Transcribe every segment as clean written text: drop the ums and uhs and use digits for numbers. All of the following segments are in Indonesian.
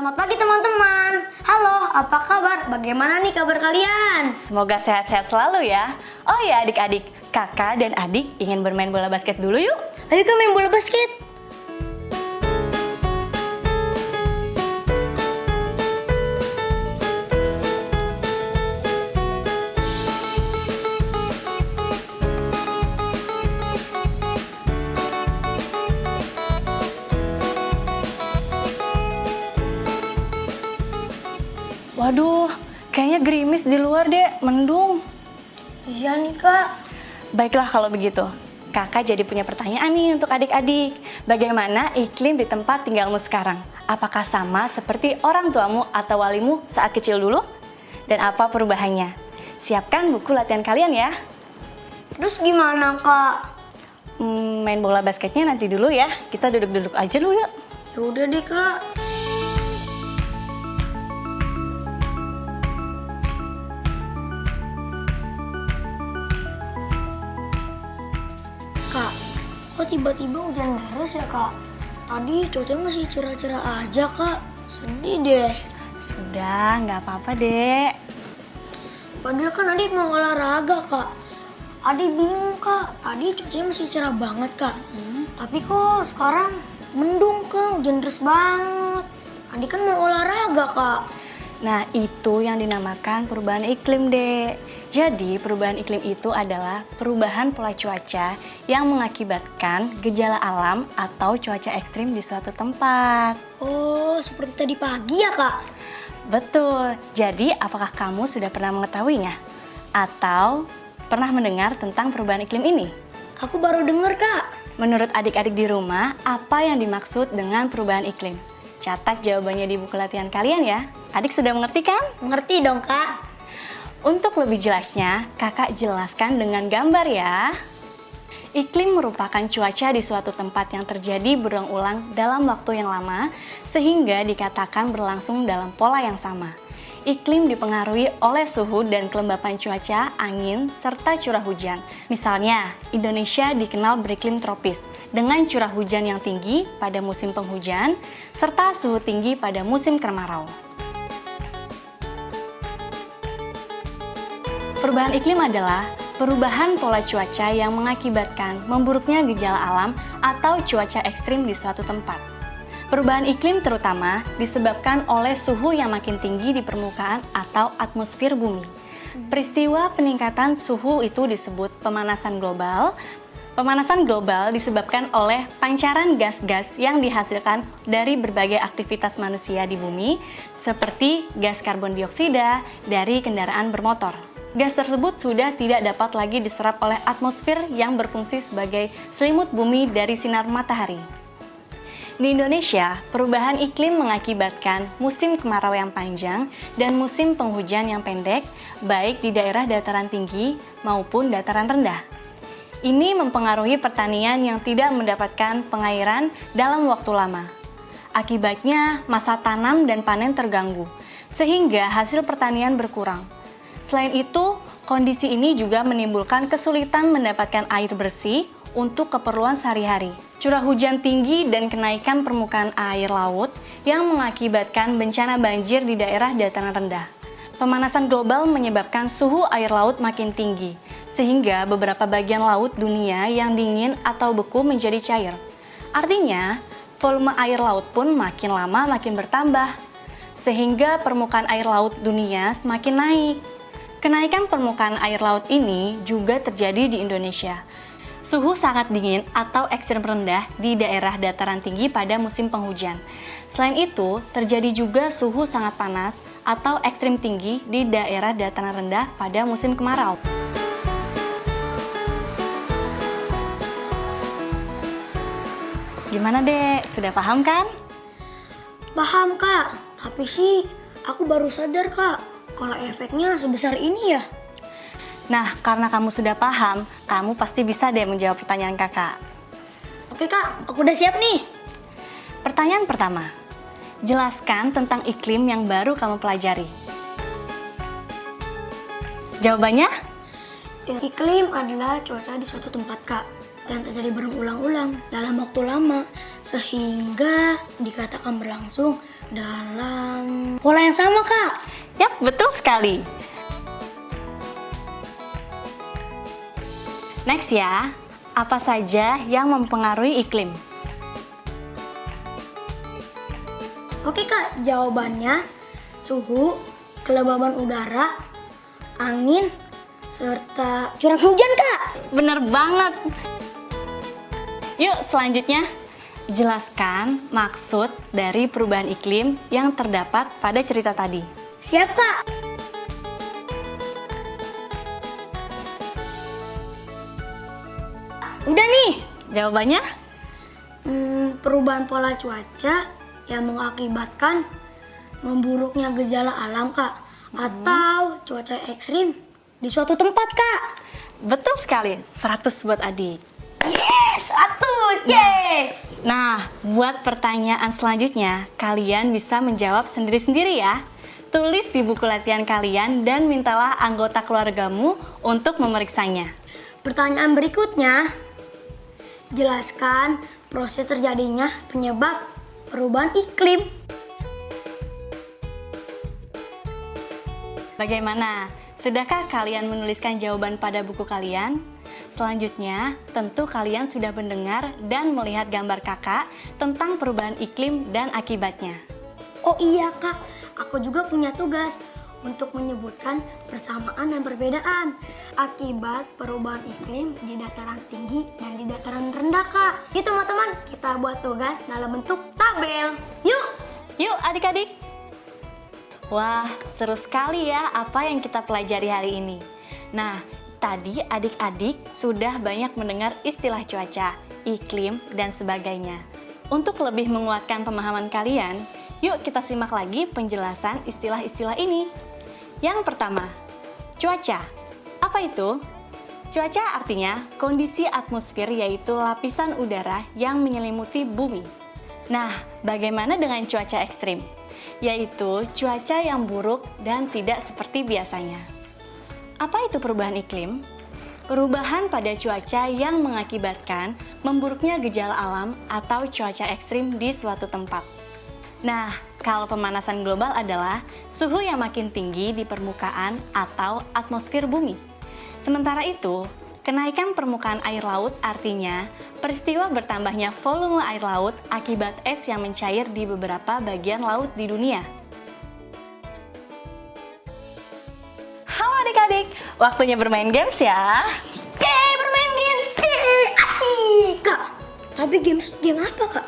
Selamat pagi teman-teman. Halo, apa kabar? Bagaimana nih kabar kalian? Semoga sehat-sehat selalu ya. Oh ya adik-adik, kakak dan adik ingin bermain bola basket dulu yuk. Ayo kita main bola basket. Waduh, kayaknya gerimis di luar deh, mendung. Iya nih kak. Baiklah kalau begitu. Kakak jadi punya pertanyaan nih untuk adik-adik. Bagaimana iklim di tempat tinggalmu sekarang? Apakah sama seperti orang tuamu atau walimu saat kecil dulu? Dan apa perubahannya? Siapkan buku latihan kalian ya. Terus gimana kak? Main bola basketnya nanti dulu ya. Kita duduk-duduk aja dulu yuk. Ya udah deh kak. Kak, kok tiba-tiba hujan deras ya kak? Tadi cuacanya masih cerah-cerah aja kak. Sedih deh. Sudah, nggak apa-apa dek. Padahal kan adik mau olahraga kak. Adik bingung kak, tadi cuacanya masih cerah banget kak. Tapi kok sekarang mendung kak, hujan deras banget. Adik kan mau olahraga kak. Nah, itu yang dinamakan perubahan iklim, Dek. Jadi, perubahan iklim itu adalah perubahan pola cuaca yang mengakibatkan gejala alam atau cuaca ekstrim di suatu tempat. Oh, seperti tadi pagi ya kak? Betul. Jadi, apakah kamu sudah pernah mengetahuinya? Atau pernah mendengar tentang perubahan iklim ini? Aku baru denger kak. Menurut adik-adik di rumah, apa yang dimaksud dengan perubahan iklim? Catat jawabannya di buku latihan kalian ya. Adik sudah mengerti kan? Mengerti dong kak. Untuk lebih jelasnya, kakak jelaskan dengan gambar ya. Iklim merupakan cuaca di suatu tempat yang terjadi berulang-ulang dalam waktu yang lama, sehingga dikatakan berlangsung dalam pola yang sama. Iklim dipengaruhi oleh suhu dan kelembapan cuaca, angin, serta curah hujan. Misalnya, Indonesia dikenal beriklim tropis, dengan curah hujan yang tinggi pada musim penghujan, serta suhu tinggi pada musim kemarau. Perubahan iklim adalah perubahan pola cuaca yang mengakibatkan memburuknya gejala alam atau cuaca ekstrim di suatu tempat. Perubahan iklim terutama disebabkan oleh suhu yang makin tinggi di permukaan atau atmosfer bumi. Peristiwa peningkatan suhu itu disebut pemanasan global. Pemanasan global disebabkan oleh pancaran gas-gas yang dihasilkan dari berbagai aktivitas manusia di bumi, seperti gas karbon dioksida dari kendaraan bermotor. Gas tersebut sudah tidak dapat lagi diserap oleh atmosfer yang berfungsi sebagai selimut bumi dari sinar matahari. Di Indonesia, perubahan iklim mengakibatkan musim kemarau yang panjang dan musim penghujan yang pendek, baik di daerah dataran tinggi maupun dataran rendah. Ini mempengaruhi pertanian yang tidak mendapatkan pengairan dalam waktu lama. Akibatnya, masa tanam dan panen terganggu, sehingga hasil pertanian berkurang. Selain itu, kondisi ini juga menimbulkan kesulitan mendapatkan air bersih untuk keperluan sehari-hari. Curah hujan tinggi dan kenaikan permukaan air laut yang mengakibatkan bencana banjir di daerah dataran rendah. Pemanasan global menyebabkan suhu air laut makin tinggi, sehingga beberapa bagian laut dunia yang dingin atau beku menjadi cair. Artinya, volume air laut pun makin lama makin bertambah, sehingga permukaan air laut dunia semakin naik. Kenaikan permukaan air laut ini juga terjadi di Indonesia. Suhu sangat dingin atau ekstrem rendah di daerah dataran tinggi pada musim penghujan. Selain itu, terjadi juga suhu sangat panas atau ekstrem tinggi di daerah dataran rendah pada musim kemarau. Gimana dek? Sudah paham kan? Paham kak, tapi sih aku baru sadar kak kalau efeknya sebesar ini ya. Nah, karena kamu sudah paham, kamu pasti bisa deh menjawab pertanyaan kakak. Oke kak, aku udah siap nih. Pertanyaan pertama, jelaskan tentang iklim yang baru kamu pelajari. Jawabannya? Iklim adalah cuaca di suatu tempat kak. yang terjadi berulang-ulang dalam waktu lama sehingga dikatakan berlangsung dalam pola yang sama, Kak. Yap, betul sekali. Next ya, apa saja yang mempengaruhi iklim? Oke, Kak, jawabannya suhu, kelembaban udara, angin, serta curah hujan, Kak. Bener banget. Yuk selanjutnya, jelaskan maksud dari perubahan iklim yang terdapat pada cerita tadi. Siap, Kak. Udah nih. Jawabannya? Perubahan pola cuaca yang mengakibatkan memburuknya gejala alam, Kak. Atau cuaca ekstrim di suatu tempat, Kak. Betul sekali, 100 buat adik. Yes, 100, yes. Nah, buat pertanyaan selanjutnya, kalian bisa menjawab sendiri-sendiri ya. Tulis di buku latihan kalian dan mintalah anggota keluargamu untuk memeriksanya. Pertanyaan berikutnya, jelaskan proses terjadinya penyebab perubahan iklim. Bagaimana? Sudahkah kalian menuliskan jawaban pada buku kalian? Selanjutnya, tentu kalian sudah mendengar dan melihat gambar kakak tentang perubahan iklim dan akibatnya. Oh iya, Kak, aku juga punya tugas untuk menyebutkan persamaan dan perbedaan akibat perubahan iklim di dataran tinggi dan di dataran rendah, Kak. Yuk teman-teman, kita buat tugas dalam bentuk tabel. Yuk! Yuk adik-adik! Wah, seru sekali ya apa yang kita pelajari hari ini. Nah, tadi adik-adik sudah banyak mendengar istilah cuaca, iklim, dan sebagainya. Untuk lebih menguatkan pemahaman kalian, yuk kita simak lagi penjelasan istilah-istilah ini. Yang pertama, cuaca. Apa itu? Cuaca artinya kondisi atmosfer, yaitu lapisan udara yang menyelimuti bumi. Nah, bagaimana dengan cuaca ekstrim? Yaitu cuaca yang buruk dan tidak seperti biasanya. Apa itu perubahan iklim? Perubahan pada cuaca yang mengakibatkan memburuknya gejala alam atau cuaca ekstrim di suatu tempat. Nah, kalau pemanasan global adalah suhu yang makin tinggi di permukaan atau atmosfer bumi. Sementara itu, kenaikan permukaan air laut artinya peristiwa bertambahnya volume air laut akibat es yang mencair di beberapa bagian laut di dunia. Halo adik-adik, waktunya bermain games ya. Yeay, bermain games! Yeay, asik, Kak. Tapi game apa, Kak?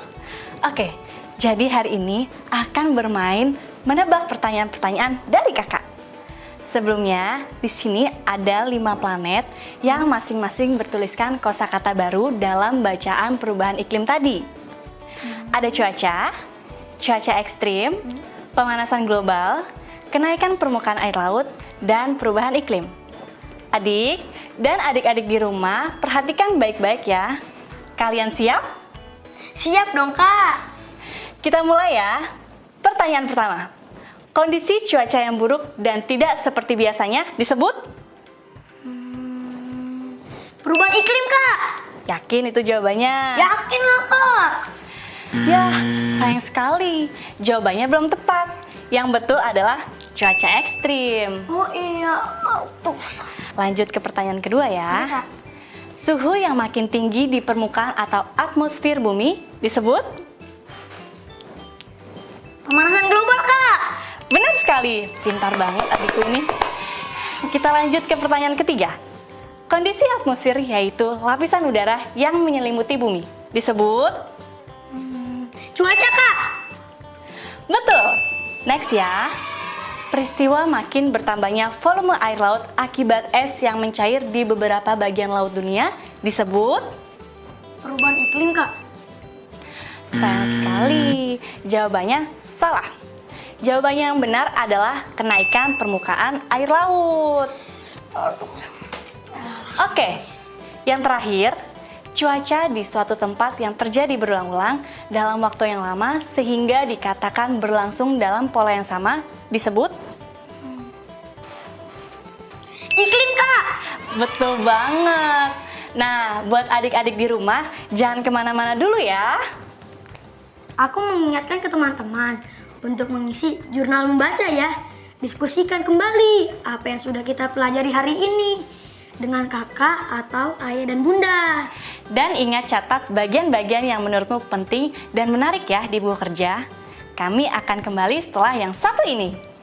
Oke, jadi hari ini akan bermain menebak pertanyaan-pertanyaan dari kakak. Sebelumnya, di sini ada 5 planet yang masing-masing bertuliskan kosakata baru dalam bacaan perubahan iklim tadi. Ada cuaca, cuaca ekstrim, pemanasan global, kenaikan permukaan air laut, dan perubahan iklim. Adik dan adik-adik di rumah, perhatikan baik-baik ya. Kalian siap? Siap dong, Kak. Kita mulai ya. Pertanyaan pertama. Kondisi cuaca yang buruk dan tidak seperti biasanya disebut? Perubahan iklim, Kak. Yakin itu jawabannya? Yakin lah, Kak. Ya, sayang sekali. Jawabannya belum tepat. Yang betul adalah cuaca ekstrim. Oh iya, tuh. Lanjut ke pertanyaan kedua ya. Kak. Suhu yang makin tinggi di permukaan atau atmosfer bumi disebut? Pemanasan global, Kak. Benar sekali, pintar banget adikku ini. Kita lanjut ke pertanyaan ketiga. Kondisi atmosfer yaitu lapisan udara yang menyelimuti bumi disebut? Cuaca, Kak. Betul. Next ya. Peristiwa makin bertambahnya volume air laut akibat es yang mencair di beberapa bagian laut dunia disebut? Perubahan iklim, Kak. Sayang sekali, jawabannya salah. Jawabannya yang benar adalah kenaikan permukaan air laut. Oke, yang terakhir, cuaca di suatu tempat yang terjadi berulang-ulang dalam waktu yang lama sehingga dikatakan berlangsung dalam pola yang sama disebut? Iklim, Kak. Betul banget. Nah, buat adik-adik di rumah, jangan kemana-mana dulu ya. Aku mengingatkan ke teman-teman untuk mengisi jurnal membaca ya. Diskusikan kembali apa yang sudah kita pelajari hari ini dengan kakak atau ayah dan bunda. Dan ingat catat bagian-bagian yang menurutmu penting dan menarik ya di buku kerja. Kami akan kembali setelah yang satu ini.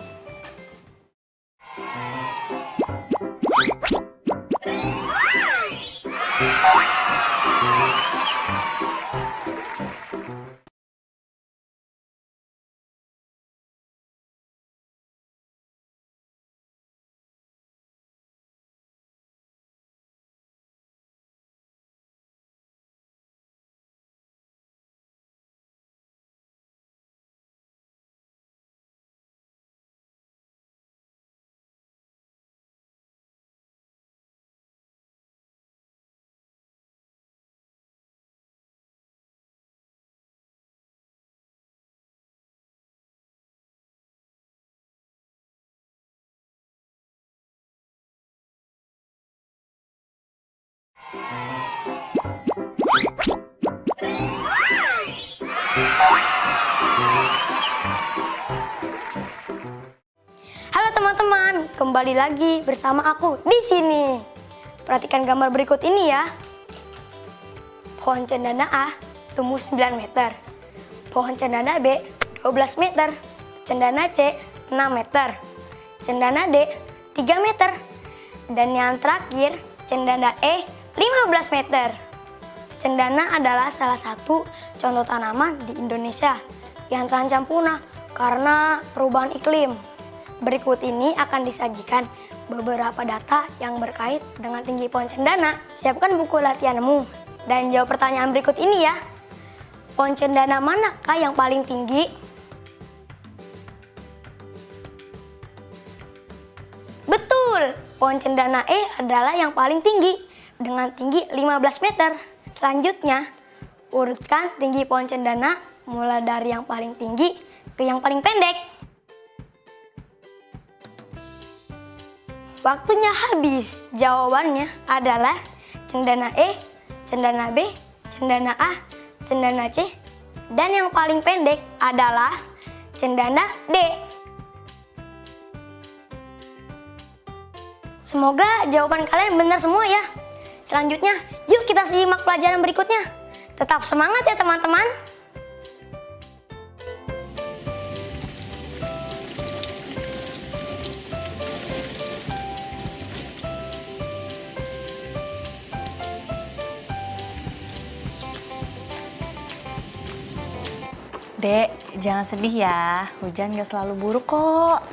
Halo teman-teman, kembali lagi bersama aku di sini. Perhatikan gambar berikut ini ya. Pohon cendana A tumbuh 9 meter. Pohon cendana B 12 meter. Cendana C 6 meter. Cendana D 3 meter. Dan yang terakhir, cendana E 15 meter. Cendana adalah salah satu contoh tanaman di Indonesia yang terancam punah karena perubahan iklim. Berikut ini akan disajikan beberapa data yang berkait dengan tinggi pohon cendana. Siapkan buku latihanmu dan jawab pertanyaan berikut ini ya. Pohon cendana manakah yang paling tinggi? Betul, pohon cendana E adalah yang paling tinggi dengan tinggi 15 meter. Selanjutnya, urutkan tinggi pohon cendana mulai dari yang paling tinggi ke yang paling pendek. Waktunya habis. Jawabannya adalah cendana E, cendana B, cendana A, cendana C, dan yang paling pendek adalah cendana D. Semoga jawaban kalian benar semua ya. Selanjutnya, yuk kita simak pelajaran berikutnya. Tetap semangat ya teman-teman. Dek, jangan sedih ya. Hujan gak selalu buruk kok.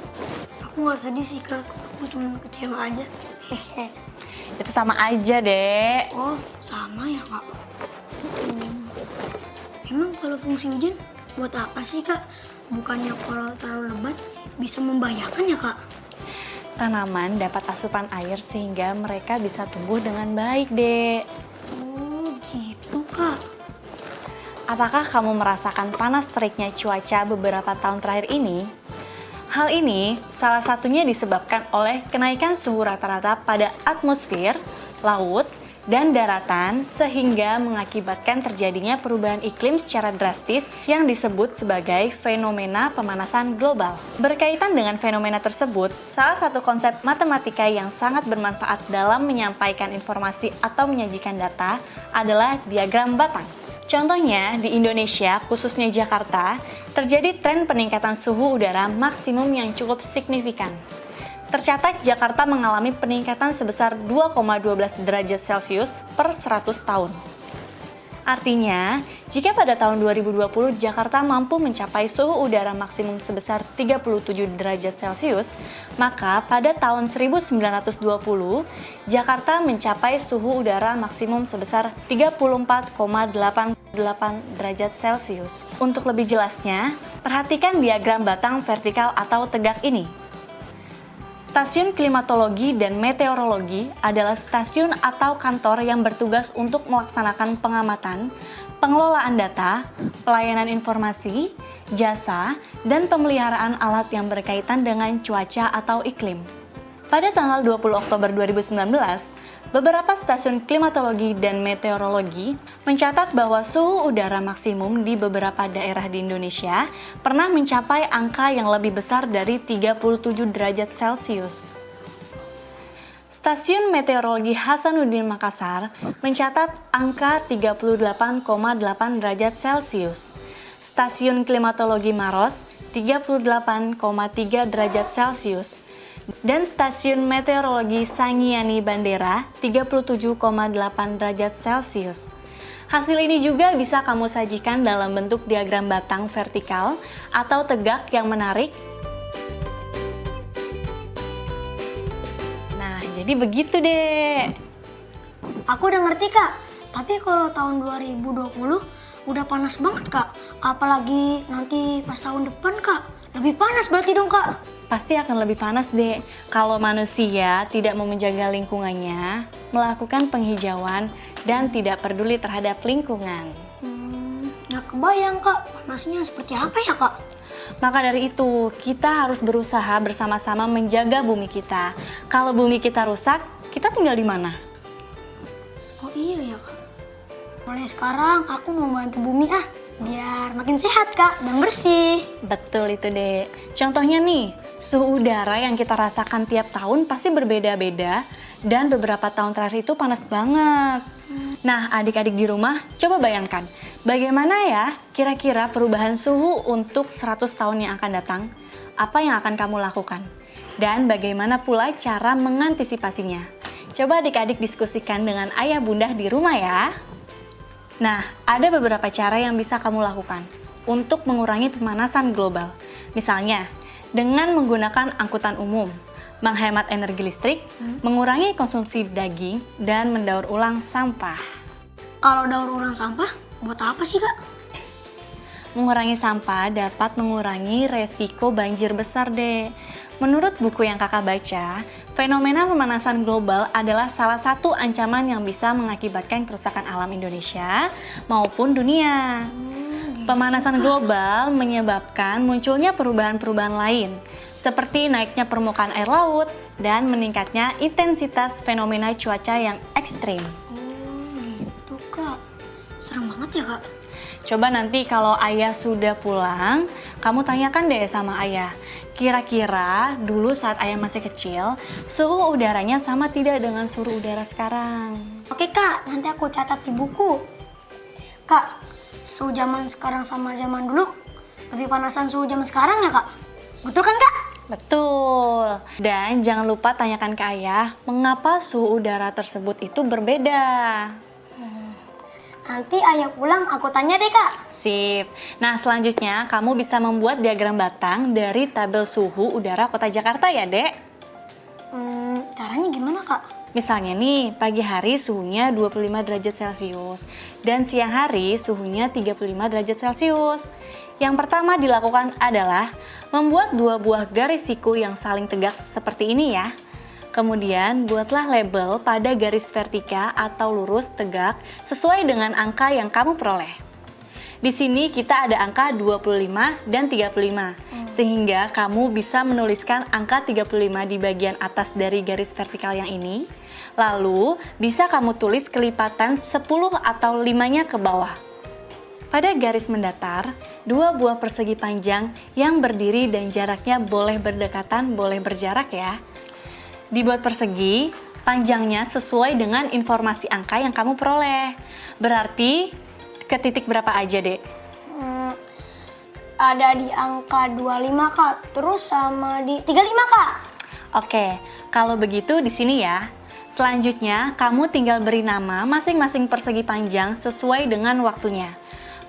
Aku gak sedih sih kak, aku cuma kecewa aja. Hehe. Itu sama aja, Dek. Oh, sama ya kak. Emang kalau fungsi hujan buat apa sih kak? Bukannya kalau terlalu lebat bisa membahayakan ya kak? Tanaman dapat asupan air sehingga mereka bisa tumbuh dengan baik, Dek. Oh gitu kak. Apakah kamu merasakan panas teriknya cuaca beberapa tahun terakhir ini? Hal ini salah satunya disebabkan oleh kenaikan suhu rata-rata pada atmosfer, laut, dan daratan sehingga mengakibatkan terjadinya perubahan iklim secara drastis yang disebut sebagai fenomena pemanasan global. Berkaitan dengan fenomena tersebut, salah satu konsep matematika yang sangat bermanfaat dalam menyampaikan informasi atau menyajikan data adalah diagram batang. Contohnya, di Indonesia, khususnya Jakarta, terjadi tren peningkatan suhu udara maksimum yang cukup signifikan. Tercatat Jakarta mengalami peningkatan sebesar 2,12 derajat Celcius per 100 tahun. Artinya, jika pada tahun 2020 Jakarta mampu mencapai suhu udara maksimum sebesar 37 derajat Celcius, maka pada tahun 1920 Jakarta mencapai suhu udara maksimum sebesar 34,88 derajat Celcius. Untuk lebih jelasnya, perhatikan diagram batang vertikal atau tegak ini. Stasiun Klimatologi dan Meteorologi adalah stasiun atau kantor yang bertugas untuk melaksanakan pengamatan, pengelolaan data, pelayanan informasi, jasa, dan pemeliharaan alat yang berkaitan dengan cuaca atau iklim. Pada tanggal 20 Oktober 2019, Beberapa stasiun klimatologi dan meteorologi mencatat bahwa suhu udara maksimum di beberapa daerah di Indonesia pernah mencapai angka yang lebih besar dari 37 derajat Celcius. Stasiun Meteorologi Hasanuddin Makassar mencatat angka 38,8 derajat Celcius. Stasiun Klimatologi Maros 38,3 derajat Celcius. Dan Stasiun Meteorologi Sangiani Bandera 37,8 derajat Celcius. Hasil ini juga bisa kamu sajikan dalam bentuk diagram batang vertikal atau tegak yang menarik. Nah, jadi begitu deh. Aku udah ngerti Kak, tapi kalau tahun 2020 udah panas banget Kak. Apalagi nanti pas tahun depan Kak, lebih panas berarti dong Kak. Pasti akan lebih panas deh kalau manusia tidak mau menjaga lingkungannya, melakukan penghijauan, dan tidak peduli terhadap lingkungan. Nggak kebayang Kak, panasnya seperti apa ya Kak? Maka dari itu, kita harus berusaha bersama-sama menjaga bumi kita. Kalau bumi kita rusak, kita tinggal di mana? Oh iya ya Kak. Mulai sekarang aku mau bantu bumi biar makin sehat Kak dan bersih. Betul itu deh. Contohnya nih, suhu udara yang kita rasakan tiap tahun pasti berbeda-beda dan beberapa tahun terakhir itu panas banget. Nah, adik-adik di rumah, coba bayangkan bagaimana ya kira-kira perubahan suhu untuk 100 tahun yang akan datang? Apa yang akan kamu lakukan? Dan bagaimana pula cara mengantisipasinya? Coba adik-adik diskusikan dengan ayah bunda di rumah ya. Nah, ada beberapa cara yang bisa kamu lakukan untuk mengurangi pemanasan global. Misalnya, dengan menggunakan angkutan umum, menghemat energi listrik, mengurangi konsumsi daging, dan mendaur ulang sampah. Kalau daur ulang sampah, buat apa sih Kak? Mengurangi sampah dapat mengurangi resiko banjir besar deh. Menurut buku yang kakak baca, fenomena pemanasan global adalah salah satu ancaman yang bisa mengakibatkan kerusakan alam Indonesia maupun dunia. Pemanasan global menyebabkan munculnya perubahan-perubahan lain, seperti naiknya permukaan air laut dan meningkatnya intensitas fenomena cuaca yang ekstrim. Oh gitu Kak, serem banget ya Kak. Coba nanti kalau ayah sudah pulang, kamu tanyakan deh sama ayah. Kira-kira dulu saat ayah masih kecil, suhu udaranya sama tidak dengan suhu udara sekarang? Oke Kak, nanti aku catat di buku. Kak, suhu zaman sekarang sama zaman dulu lebih panasan suhu zaman sekarang ya Kak? Betul kan Kak? Betul. Dan jangan lupa tanyakan ke ayah, mengapa suhu udara tersebut itu berbeda? Nanti ayah pulang aku tanya deh Kak. Sip. Nah, selanjutnya kamu bisa membuat diagram batang dari tabel suhu udara Kota Jakarta ya, Dek? Caranya gimana Kak? Misalnya nih, pagi hari suhunya 25 derajat Celcius dan siang hari suhunya 35 derajat Celcius. Yang pertama dilakukan adalah membuat dua buah garis siku yang saling tegak seperti ini ya. Kemudian buatlah label pada garis vertika atau lurus tegak sesuai dengan angka yang kamu peroleh. Di sini kita ada angka 25 dan 35, sehingga kamu bisa menuliskan angka 35 di bagian atas dari garis vertikal yang ini. Lalu bisa kamu tulis kelipatan 10 atau 5-nya ke bawah. Pada garis mendatar, dua buah persegi panjang yang berdiri dan jaraknya boleh berdekatan, boleh berjarak ya. Dibuat persegi, panjangnya sesuai dengan informasi angka yang kamu peroleh. Berarti ke titik berapa aja, Dek? Ada di angka 25 Kak, terus sama di 35 Kak. Oke, kalau begitu di sini ya. Selanjutnya, kamu tinggal beri nama masing-masing persegi panjang sesuai dengan waktunya.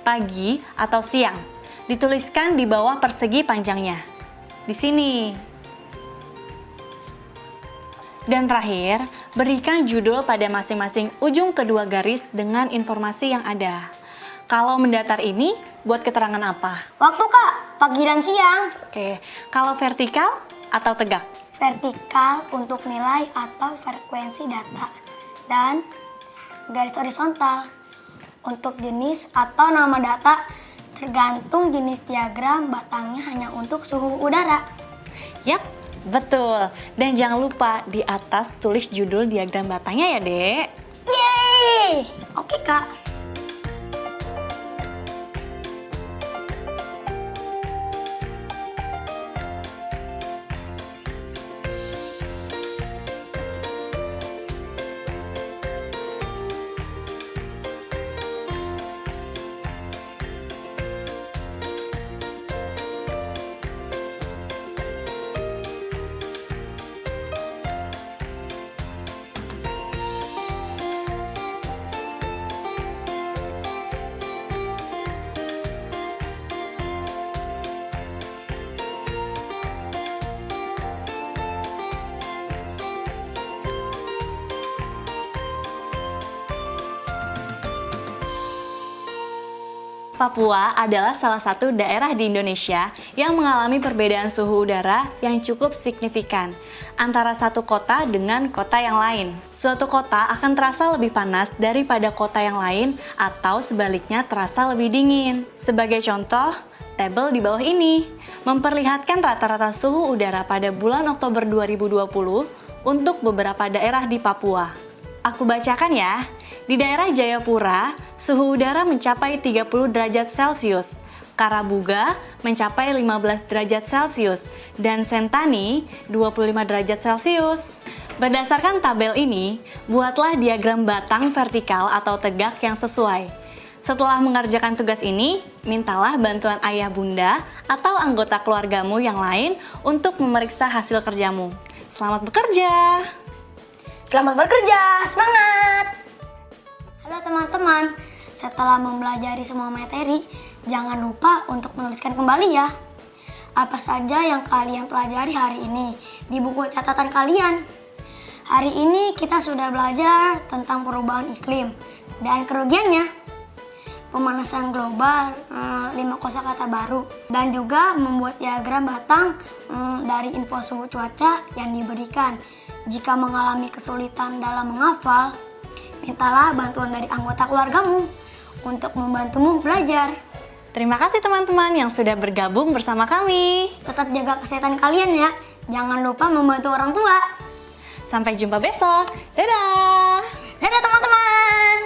Pagi atau siang. Dituliskan di bawah persegi panjangnya. Di sini. Dan terakhir, berikan judul pada masing-masing ujung kedua garis dengan informasi yang ada. Kalau mendatar ini, buat keterangan apa? Waktu Kak, pagi dan siang. Oke, kalau vertikal atau tegak? Vertikal untuk nilai atau frekuensi data. Dan garis horizontal untuk jenis atau nama data tergantung jenis diagram batangnya hanya untuk suhu udara. Yap, Betul, dan jangan lupa di atas tulis judul diagram batangnya ya, Dek. Yeay! Oke, Kak. Papua adalah salah satu daerah di Indonesia yang mengalami perbedaan suhu udara yang cukup signifikan antara satu kota dengan kota yang lain. Suatu kota akan terasa lebih panas daripada kota yang lain atau sebaliknya terasa lebih dingin. Sebagai contoh, tabel di bawah ini memperlihatkan rata-rata suhu udara pada bulan Oktober 2020 untuk beberapa daerah di Papua. Aku bacakan ya. Di daerah Jayapura, suhu udara mencapai 30 derajat Celcius, Karabuga mencapai 15 derajat Celcius, dan Sentani 25 derajat Celcius. Berdasarkan tabel ini, buatlah diagram batang vertikal atau tegak yang sesuai. Setelah mengerjakan tugas ini, mintalah bantuan ayah bunda atau anggota keluargamu yang lain untuk memeriksa hasil kerjamu. Selamat bekerja! Selamat bekerja, semangat! Halo teman-teman, setelah mempelajari semua materi, jangan lupa untuk menuliskan kembali ya. Apa saja yang kalian pelajari hari ini di buku catatan kalian. Hari ini kita sudah belajar tentang perubahan iklim dan kerugiannya, pemanasan global, 5 kosakata baru, dan juga membuat diagram batang dari info suhu cuaca yang diberikan. Jika mengalami kesulitan dalam menghafal, mintalah bantuan dari anggota keluargamu untuk membantumu belajar. Terima kasih teman-teman yang sudah bergabung bersama kami. Tetap jaga kesehatan kalian ya. Jangan lupa membantu orang tua. Sampai jumpa besok. Dadah! Dadah teman-teman!